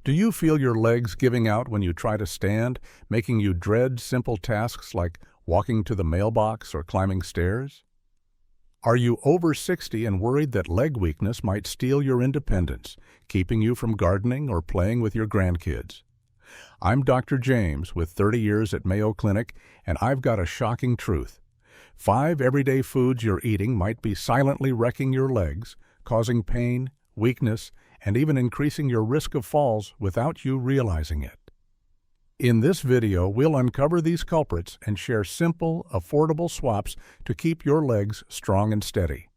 Do you feel your legs giving out when you try to stand, making you dread simple tasks like walking to the mailbox or climbing stairs? Are you over 60 and worried that leg weakness might steal your independence, keeping you from gardening or playing with your grandkids? I'm Dr. James with 30 years at Mayo Clinic, and I've got a shocking truth. 5 everyday foods you're eating might be silently wrecking your legs, causing pain, weakness, and even increasing your risk of falls without you realizing it. In this video, we'll uncover these culprits and share simple, affordable swaps to keep your legs strong and steady.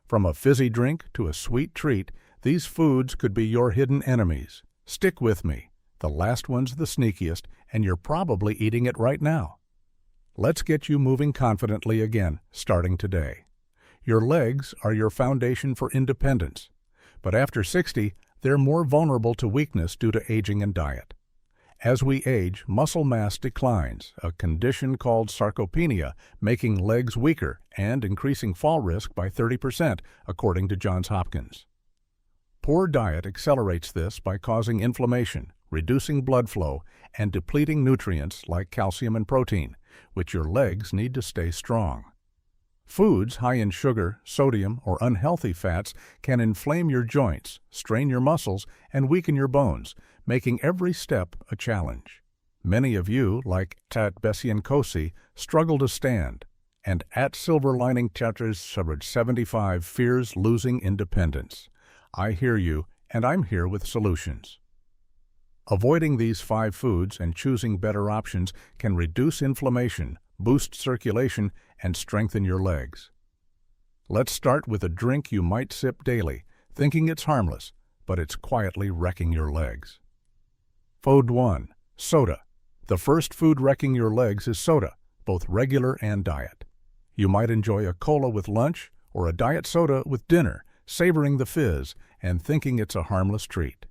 From a fizzy drink to a sweet treat, these foods could be your hidden enemies. Stick with me. The last one's the sneakiest, and you're probably eating it right now. Let's get you moving confidently again, starting today. Your legs are your foundation for independence. But after 60, they're more vulnerable to weakness due to aging and diet. As we age, muscle mass declines, a condition called sarcopenia, making legs weaker and increasing fall risk by 30%, according to Johns Hopkins. Poor diet accelerates this by causing inflammation, reducing blood flow, and depleting nutrients like calcium and protein, which your legs need to stay strong. Foods high in sugar, sodium, or unhealthy fats can inflame your joints, strain your muscles, and weaken your bones, making every step a challenge. Many of you, like Tat Besienkosi, struggle to stand, and at Silver Lining Chapters 75 fears losing independence. I hear you, and I'm here with solutions. Avoiding these 5 foods and choosing better options can reduce inflammation, boost circulation, and strengthen your legs. Let's start with a drink you might sip daily, thinking it's harmless, but it's quietly wrecking your legs. Food 1. Soda. The first food wrecking your legs is soda, both regular and diet. You might enjoy a cola with lunch or a diet soda with dinner, savoring the fizz and thinking it's a harmless treat.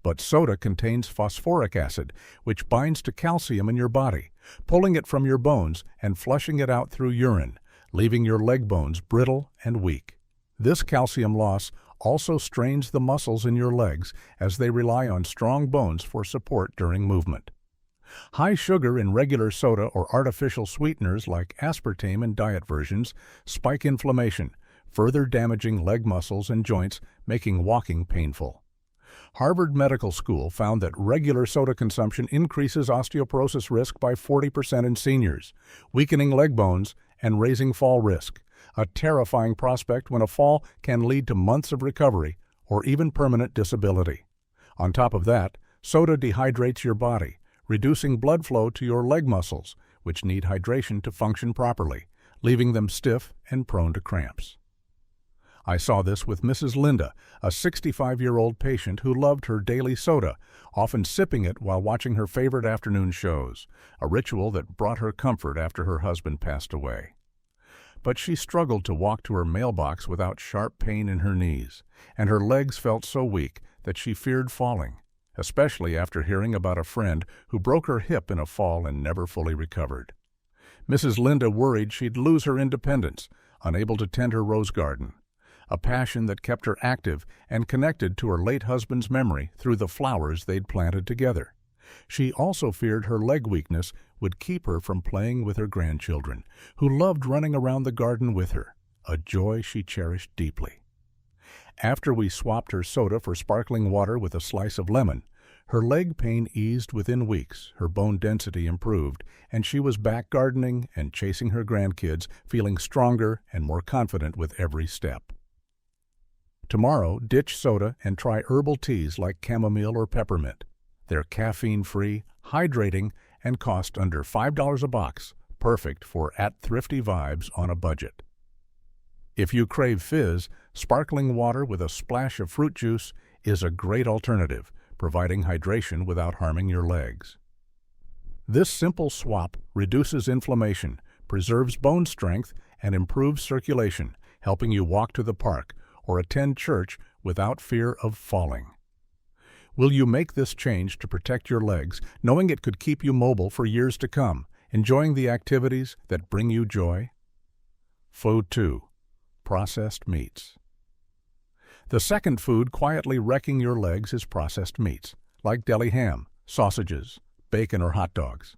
But soda contains phosphoric acid, which binds to calcium in your body, pulling it from your bones and flushing it out through urine, leaving your leg bones brittle and weak. This calcium loss also strains the muscles in your legs as they rely on strong bones for support during movement. High sugar in regular soda or artificial sweeteners like aspartame in diet versions spike inflammation, further damaging leg muscles and joints, making walking painful. Harvard Medical School found that regular soda consumption increases osteoporosis risk by 40% in seniors, weakening leg bones and raising fall risk, a terrifying prospect when a fall can lead to months of recovery or even permanent disability. On top of that, soda dehydrates your body, reducing blood flow to your leg muscles, which need hydration to function properly, leaving them stiff and prone to cramps. I saw this with Mrs. Linda, a 65-year-old patient who loved her daily soda, often sipping it while watching her favorite afternoon shows, a ritual that brought her comfort after her husband passed away. But she struggled to walk to her mailbox without sharp pain in her knees, and her legs felt so weak that she feared falling, especially after hearing about a friend who broke her hip in a fall and never fully recovered. Mrs. Linda worried she'd lose her independence, unable to tend her rose garden, a passion that kept her active and connected to her late husband's memory through the flowers they'd planted together. She also feared her leg weakness would keep her from playing with her grandchildren, who loved running around the garden with her, a joy she cherished deeply. After we swapped her soda for sparkling water with a slice of lemon, her leg pain eased within weeks, her bone density improved, and she was back gardening and chasing her grandkids, feeling stronger and more confident with every step. Tomorrow, ditch soda and try herbal teas like chamomile or peppermint. They're caffeine-free, hydrating, and cost under $5 a box, perfect for thrifty vibes on a budget. If you crave fizz, sparkling water with a splash of fruit juice is a great alternative, providing hydration without harming your legs. This simple swap reduces inflammation, preserves bone strength, and improves circulation, helping you walk to the park or attend church without fear of falling. Will you make this change to protect your legs, knowing it could keep you mobile for years to come, enjoying the activities that bring you joy? Food 2. Processed meats. The second food quietly wrecking your legs is processed meats. like deli ham, sausages, bacon, or hot dogs.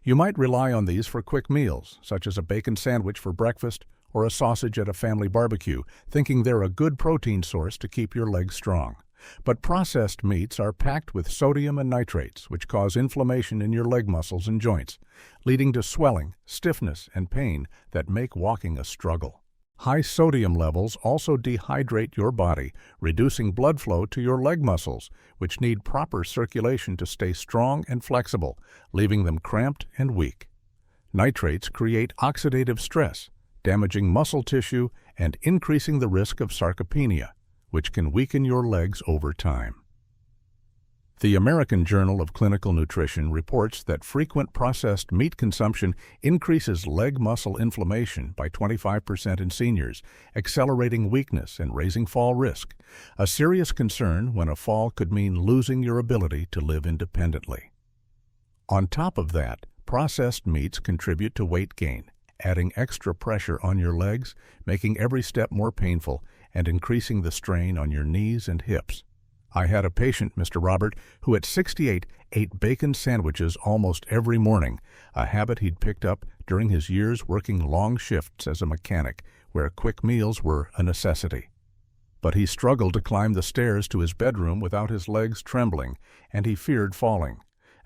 You might rely on these for quick meals, such as a bacon sandwich for breakfast or a sausage at a family barbecue, thinking they're a good protein source to keep your legs strong. But processed meats are packed with sodium and nitrates, which cause inflammation in your leg muscles and joints, leading to swelling, stiffness, and pain that make walking a struggle. High sodium levels also dehydrate your body, reducing blood flow to your leg muscles, which need proper circulation to stay strong and flexible, leaving them cramped and weak. Nitrates create oxidative stress, damaging muscle tissue and increasing the risk of sarcopenia, which can weaken your legs over time. The American Journal of Clinical Nutrition reports that frequent processed meat consumption increases leg muscle inflammation by 25% in seniors, accelerating weakness and raising fall risk, a serious concern when a fall could mean losing your ability to live independently. On top of that, processed meats contribute to weight gain, adding extra pressure on your legs, making every step more painful, and increasing the strain on your knees and hips. I had a patient, Mr. Robert, who at 68 ate bacon sandwiches almost every morning, a habit he'd picked up during his years working long shifts as a mechanic, where quick meals were a necessity. But he struggled to climb the stairs to his bedroom without his legs trembling, and he feared falling,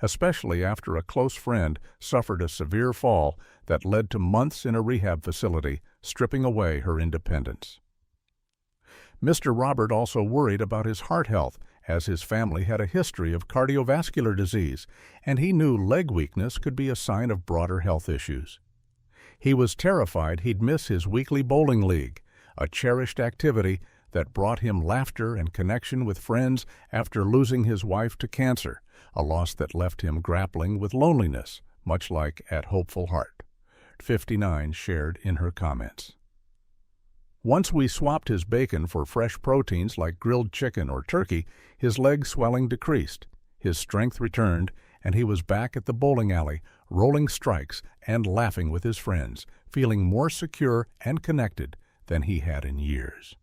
especially after a close friend suffered a severe fall that led to months in a rehab facility, stripping away her independence. Mr. Robert also worried about his heart health, as his family had a history of cardiovascular disease, and he knew leg weakness could be a sign of broader health issues. He was terrified he'd miss his weekly bowling league, a cherished activity that brought him laughter and connection with friends after losing his wife to cancer, a loss that left him grappling with loneliness, much like at Hopeful Heart. 59 shared in her comments. Once we swapped his bacon for fresh proteins like grilled chicken or turkey, his leg swelling decreased, his strength returned, and he was back at the bowling alley, rolling strikes and laughing with his friends, feeling more secure and connected than he had in years.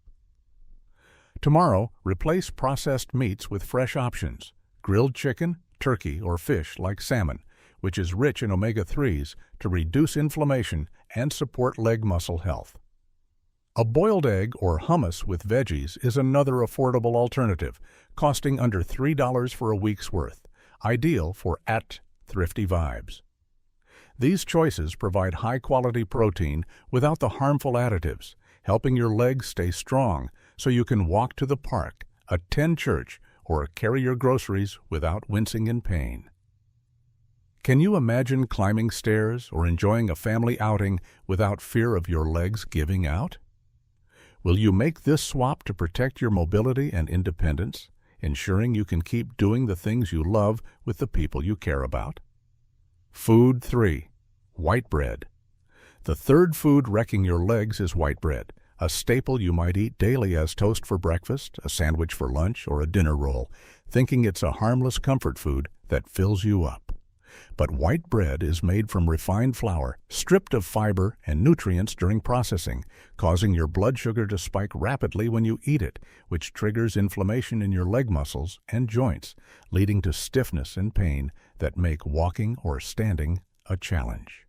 Tomorrow, replace processed meats with fresh options: grilled chicken, turkey, or fish like salmon, which is rich in omega-3s to reduce inflammation and support leg muscle health. A boiled egg or hummus with veggies is another affordable alternative, costing under $3 for a week's worth, ideal for thrifty vibes. These choices provide high-quality protein without the harmful additives, helping your legs stay strong so you can walk to the park, attend church, or carry your groceries without wincing in pain. Can you imagine climbing stairs or enjoying a family outing without fear of your legs giving out? Will you make this swap to protect your mobility and independence, ensuring you can keep doing the things you love with the people you care about? Food 3. White bread. The third food wrecking your legs is white bread, a staple you might eat daily as toast for breakfast, a sandwich for lunch, or a dinner roll, thinking it's a harmless comfort food that fills you up. But white bread is made from refined flour, stripped of fiber and nutrients during processing, causing your blood sugar to spike rapidly when you eat it, which triggers inflammation in your leg muscles and joints, leading to stiffness and pain that make walking or standing a challenge.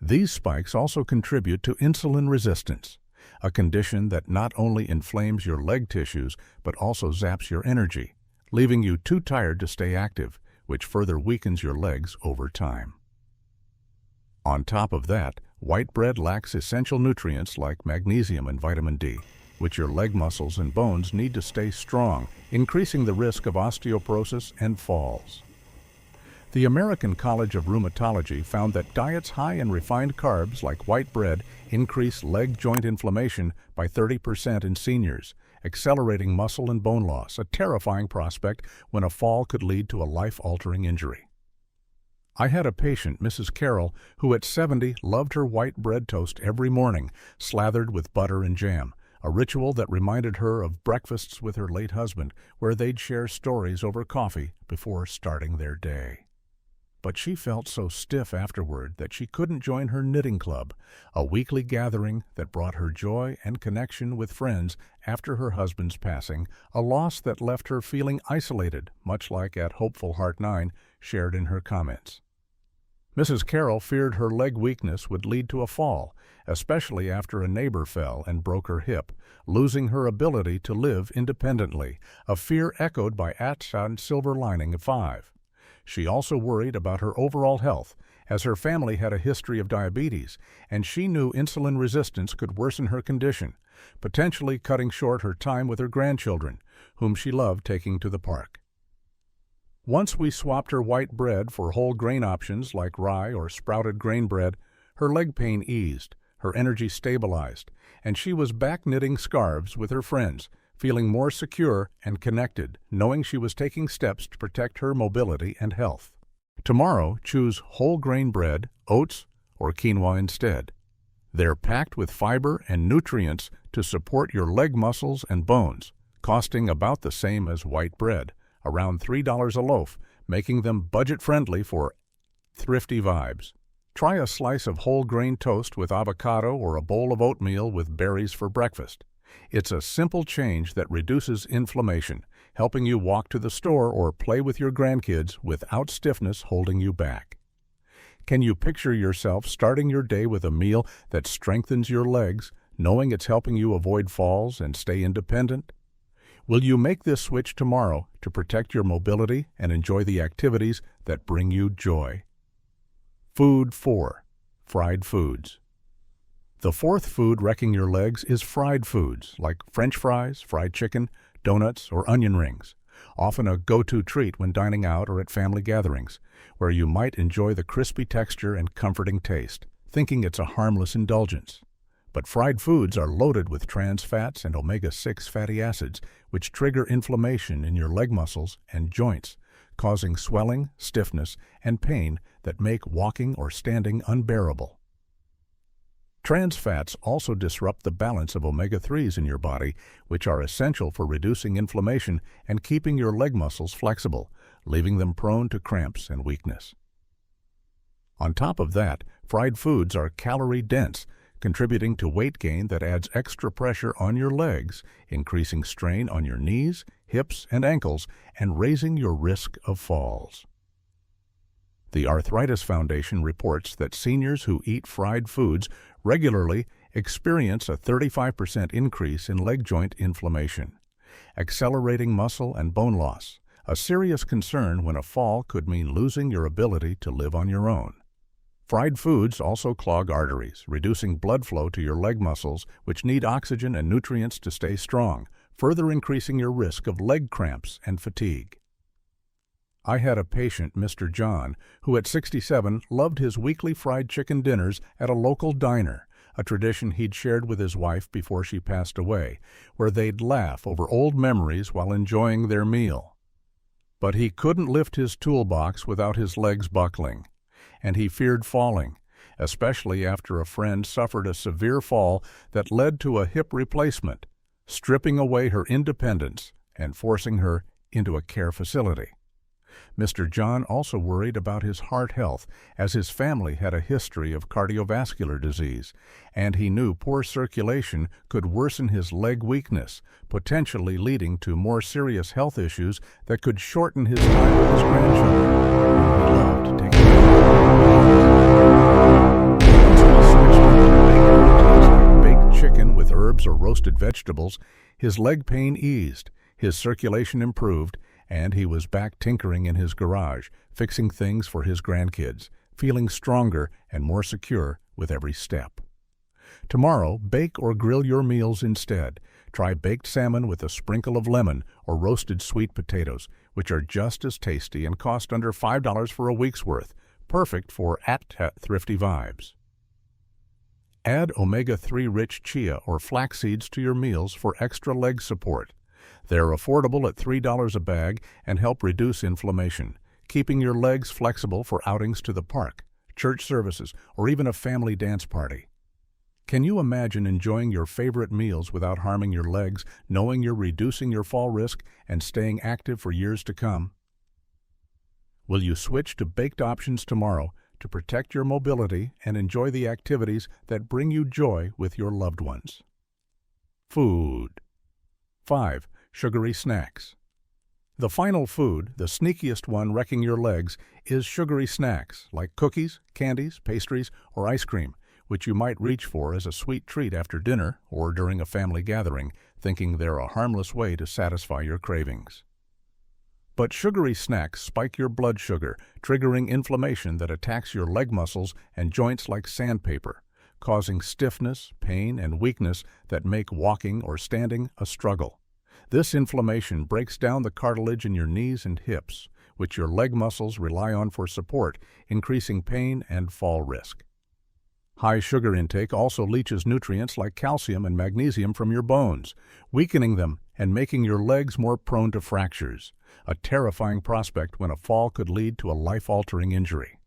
These spikes also contribute to insulin resistance, a condition that not only inflames your leg tissues but also zaps your energy, leaving you too tired to stay active, which further weakens your legs over time. On top of that, white bread lacks essential nutrients like magnesium and vitamin D, which your leg muscles and bones need to stay strong, increasing the risk of osteoporosis and falls. The American College of Rheumatology found that diets high in refined carbs like white bread increase leg joint inflammation by 30% in seniors, accelerating muscle and bone loss, a terrifying prospect when a fall could lead to a life-altering injury. I had a patient, Mrs. Carroll, who at 70 loved her white bread toast every morning, slathered with butter and jam, a ritual that reminded her of breakfasts with her late husband, where they'd share stories over coffee before starting their day. but she felt so stiff afterward that she couldn't join her knitting club, a weekly gathering that brought her joy and connection with friends after her husband's passing, a loss that left her feeling isolated, much like at Hopeful Heart 9 shared in her comments. Mrs. Carroll feared her leg weakness would lead to a fall, especially after a neighbor fell and broke her hip, losing her ability to live independently, a fear echoed by @ Silver Lining 5. She also worried about her overall health, as her family had a history of diabetes, and she knew insulin resistance could worsen her condition, potentially cutting short her time with her grandchildren, whom she loved taking to the park. Once we swapped her white bread for whole grain options like rye or sprouted grain bread, her leg pain eased, her energy stabilized, and she was back knitting scarves with her friends, feeling more secure and connected, knowing she was taking steps to protect her mobility and health. Tomorrow, choose whole grain bread, oats, or quinoa instead. They're packed with fiber and nutrients to support your leg muscles and bones, costing about the same as white bread, around $3 a loaf, making them budget-friendly for thrifty vibes. Try a slice of whole grain toast with avocado or a bowl of oatmeal with berries for breakfast. It's a simple change that reduces inflammation, helping you walk to the store or play with your grandkids without stiffness holding you back. Can you picture yourself starting your day with a meal that strengthens your legs, knowing it's helping you avoid falls and stay independent? Will you make this switch tomorrow to protect your mobility and enjoy the activities that bring you joy? Food 4. Fried foods. The fourth food wrecking your legs is fried foods, like French fries, fried chicken, donuts, or onion rings, often a go-to treat when dining out or at family gatherings, where you might enjoy the crispy texture and comforting taste, thinking it's a harmless indulgence. But fried foods are loaded with trans fats and omega-6 fatty acids, which trigger inflammation in your leg muscles and joints, causing swelling, stiffness, and pain that make walking or standing unbearable. Trans fats also disrupt the balance of omega-3s in your body, which are essential for reducing inflammation and keeping your leg muscles flexible, leaving them prone to cramps and weakness. On top of that, fried foods are calorie-dense, contributing to weight gain that adds extra pressure on your legs, increasing strain on your knees, hips, and ankles, and raising your risk of falls. The Arthritis Foundation reports that seniors who eat fried foods regularly experience a 35% increase in leg joint inflammation, accelerating muscle and bone loss, a serious concern when a fall could mean losing your ability to live on your own. Fried foods also clog arteries, reducing blood flow to your leg muscles, which need oxygen and nutrients to stay strong, further increasing your risk of leg cramps and fatigue. I had a patient, Mr. John, who at 67 loved his weekly fried chicken dinners at a local diner, a tradition he'd shared with his wife before she passed away, where they'd laugh over old memories while enjoying their meal. But he couldn't lift his toolbox without his legs buckling, and he feared falling, especially after a friend suffered a severe fall that led to a hip replacement, stripping away her independence and forcing her into a care facility. Mr. John also worried about his heart health, as his family had a history of cardiovascular disease, and he knew poor circulation could worsen his leg weakness, potentially leading to more serious health issues that could shorten his time with his grandchildren. He loved taking like baked chicken with herbs or roasted vegetables. His leg pain eased, his circulation improved, and he was back tinkering in his garage, fixing things for his grandkids, feeling stronger and more secure with every step. Tomorrow, bake or grill your meals instead. Try baked salmon with a sprinkle of lemon or roasted sweet potatoes, which are just as tasty and cost under $5 for a week's worth, perfect for thrifty vibes. Add omega-3 rich chia or flax seeds to your meals for extra leg support. They're affordable at $3 a bag and help reduce inflammation, keeping your legs flexible for outings to the park, church services, or even a family dance party. Can you imagine enjoying your favorite meals without harming your legs, knowing you're reducing your fall risk and staying active for years to come? Will you switch to baked options tomorrow to protect your mobility and enjoy the activities that bring you joy with your loved ones? Food. 5. Sugary snacks. The final food, the sneakiest one wrecking your legs, is sugary snacks like cookies, candies, pastries, or ice cream, which you might reach for as a sweet treat after dinner or during a family gathering, thinking they're a harmless way to satisfy your cravings. But sugary snacks spike your blood sugar, triggering inflammation that attacks your leg muscles and joints like sandpaper, causing stiffness, pain, and weakness that make walking or standing a struggle. This inflammation breaks down the cartilage in your knees and hips, which your leg muscles rely on for support, increasing pain and fall risk. High sugar intake also leaches nutrients like calcium and magnesium from your bones, weakening them and making your legs more prone to fractures, a terrifying prospect when a fall could lead to a life-altering injury.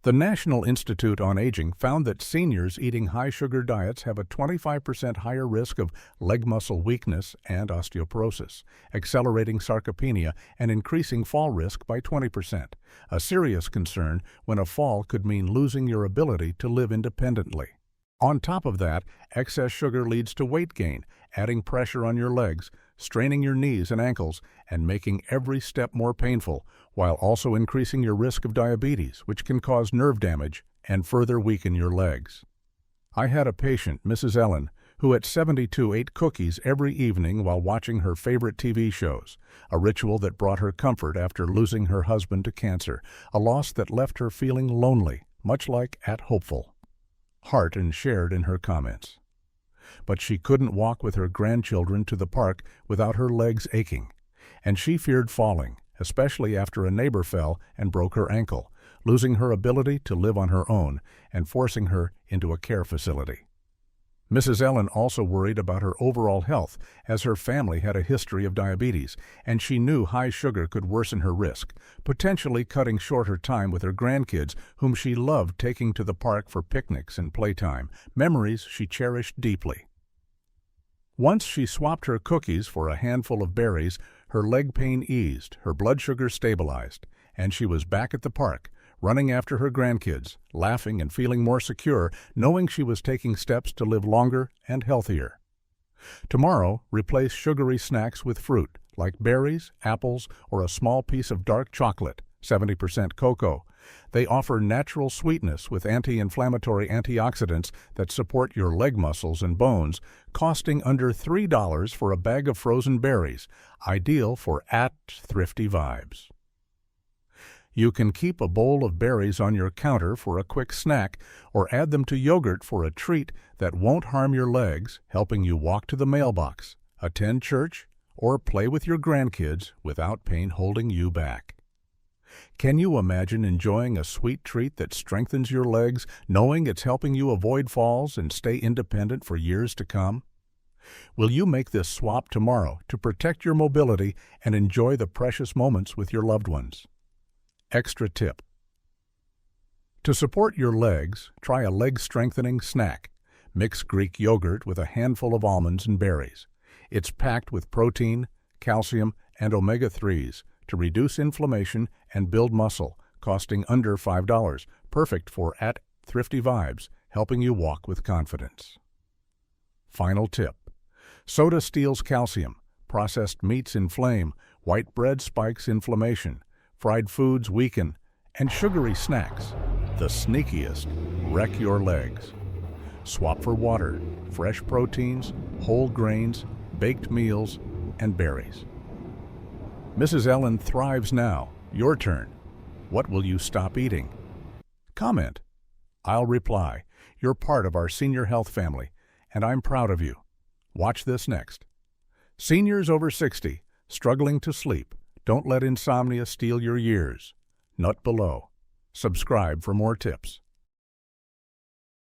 The National Institute on Aging found that seniors eating high-sugar diets have a 25% higher risk of leg muscle weakness and osteoporosis, accelerating sarcopenia and increasing fall risk by 20%, a serious concern when a fall could mean losing your ability to live independently. On top of that, excess sugar leads to weight gain, adding pressure on your legs, straining your knees and ankles, and making every step more painful, while also increasing your risk of diabetes, which can cause nerve damage and further weaken your legs. I had a patient, Mrs. Ellen, who at 72 ate cookies every evening while watching her favorite TV shows, a ritual that brought her comfort after losing her husband to cancer, a loss that left her feeling lonely, much like at Hopeful. Harton shared in her comments. But she couldn't walk with her grandchildren to the park without her legs aching, and she feared falling, especially after a neighbor fell and broke her ankle, losing her ability to live on her own and forcing her into a care facility. Mrs. Ellen also worried about her overall health as her family had a history of diabetes, and she knew high sugar could worsen her risk, potentially cutting short her time with her grandkids, whom she loved taking to the park for picnics and playtime, memories she cherished deeply. Once she swapped her cookies for a handful of berries, her leg pain eased, her blood sugar stabilized, and she was back at the park, running after her grandkids, laughing and feeling more secure, knowing she was taking steps to live longer and healthier. Tomorrow, replace sugary snacks with fruit, like berries, apples, or a small piece of dark chocolate, 70% cocoa. They offer natural sweetness with anti-inflammatory antioxidants that support your leg muscles and bones, costing under $3 for a bag of frozen berries, ideal for thrifty vibes. You can keep a bowl of berries on your counter for a quick snack or add them to yogurt for a treat that won't harm your legs, helping you walk to the mailbox, attend church, or play with your grandkids without pain holding you back. Can you imagine enjoying a sweet treat that strengthens your legs, knowing it's helping you avoid falls and stay independent for years to come? Will you make this swap tomorrow to protect your mobility and enjoy the precious moments with your loved ones? Extra tip. To support your legs, try a leg-strengthening snack. Mix Greek yogurt with a handful of almonds and berries. It's packed with protein, calcium, and omega-3s to reduce inflammation and build muscle, costing under $5, perfect for thrifty vibes, helping you walk with confidence. Final tip. Soda steals calcium, processed meats inflame, white bread spikes inflammation, fried foods weaken, and sugary snacks, the sneakiest, wreck your legs. Swap for water, fresh proteins, whole grains, baked meals, and berries. Mrs. Ellen thrives now. Your turn. What will you stop eating? Comment. I'll reply. You're part of our Senior Health family, and I'm proud of you. Watch this next. Seniors over 60, struggling to sleep. Don't let insomnia steal your years. Nut below. Subscribe for more tips.